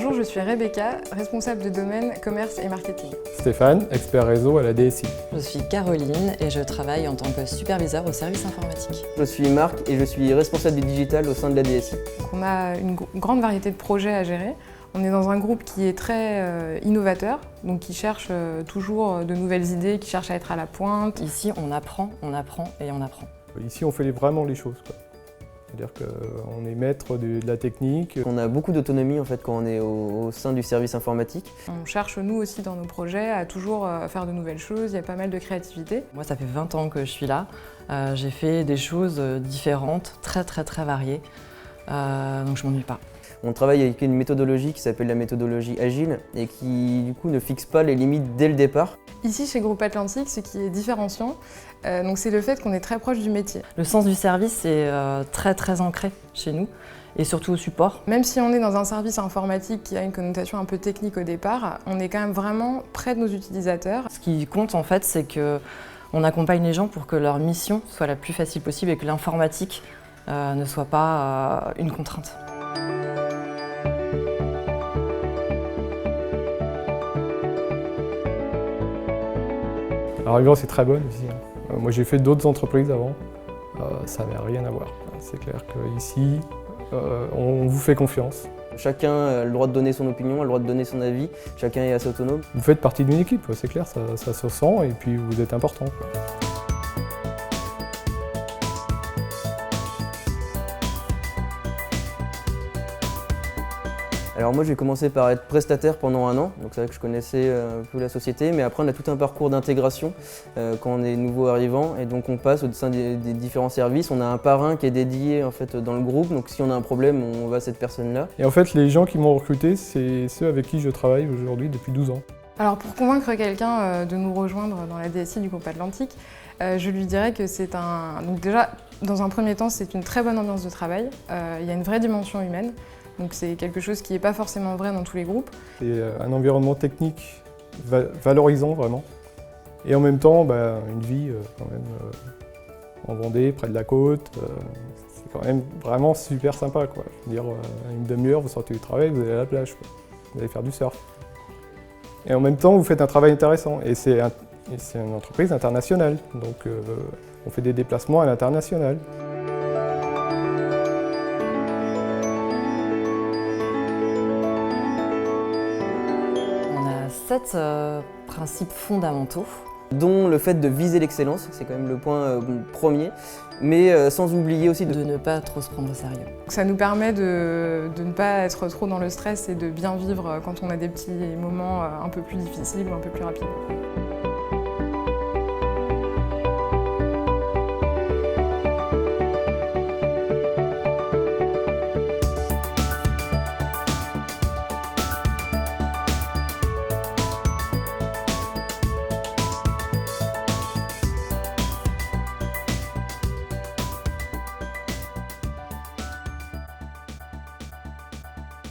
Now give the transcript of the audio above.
Bonjour, je suis Rebecca, responsable de domaine commerce et marketing. Stéphane, expert réseau à la DSI. Je suis Caroline et je travaille en tant que superviseur au service informatique. Je suis Marc et je suis responsable du digital au sein de la DSI. Donc on a une grande variété de projets à gérer. On est dans un groupe qui est très innovateur, donc qui cherche toujours de nouvelles idées, qui cherche à être à la pointe. Ici, on apprend et on apprend. Ici, on fait vraiment les choses, quoi. C'est-à-dire qu'on est maître de la technique. On a beaucoup d'autonomie en fait quand on est au sein du service informatique. On cherche nous aussi dans nos projets à toujours faire de nouvelles choses, il y a pas mal de créativité. Moi, ça fait 20 ans que je suis là. J'ai fait des choses différentes, très variées, donc je m'ennuie pas. On travaille avec une méthodologie qui s'appelle la méthodologie agile et qui du coup ne fixe pas les limites dès le départ. Ici chez Groupe Atlantique, ce qui est différenciant, c'est le fait qu'on est très proche du métier. Le sens du service est très ancré chez nous et surtout au support. Même si on est dans un service informatique qui a une connotation un peu technique au départ, on est quand même vraiment près de nos utilisateurs. Ce qui compte en fait, c'est qu'on accompagne les gens pour que leur mission soit la plus facile possible et que l'informatique ne soit pas une contrainte. Alors l'ambiance est très bonne ici. Moi j'ai fait d'autres entreprises avant, ça n'a rien à voir. C'est clair qu'ici, on vous fait confiance. Chacun a le droit de donner son opinion, a le droit de donner son avis, chacun est assez autonome. Vous faites partie d'une équipe, c'est clair, ça se sent et puis vous êtes important, quoi. Alors moi j'ai commencé par être prestataire pendant 1 an, donc c'est vrai que je connaissais un peu la société, mais après on a tout un parcours d'intégration quand on est nouveau arrivant et donc on passe au sein des différents services. On a un parrain qui est dédié en fait dans le groupe, donc si on a un problème on va à cette personne-là. Et en fait les gens qui m'ont recruté, c'est ceux avec qui je travaille aujourd'hui depuis 12 ans. Alors pour convaincre quelqu'un de nous rejoindre dans la DSI du Groupe Atlantique, je lui dirais que c'est Donc déjà, dans un premier temps, c'est une très bonne ambiance de travail, il y a une vraie dimension humaine. Donc c'est quelque chose qui n'est pas forcément vrai dans tous les groupes. C'est un environnement technique valorisant vraiment. Et en même temps, une vie quand même en Vendée, près de la côte. C'est quand même vraiment super sympa, quoi. Je veux dire, une demi-heure, vous sortez du travail, vous allez à la plage, quoi. Vous allez faire du surf. Et en même temps, vous faites un travail intéressant. Et c'est une entreprise internationale. Donc on fait des déplacements à l'international. On a 7 principes fondamentaux. Dont le fait de viser l'excellence, c'est quand même le point premier, mais sans oublier aussi De ne pas trop se prendre au sérieux. Ça nous permet de ne pas être trop dans le stress et de bien vivre quand on a des petits moments un peu plus difficiles ou un peu plus rapides.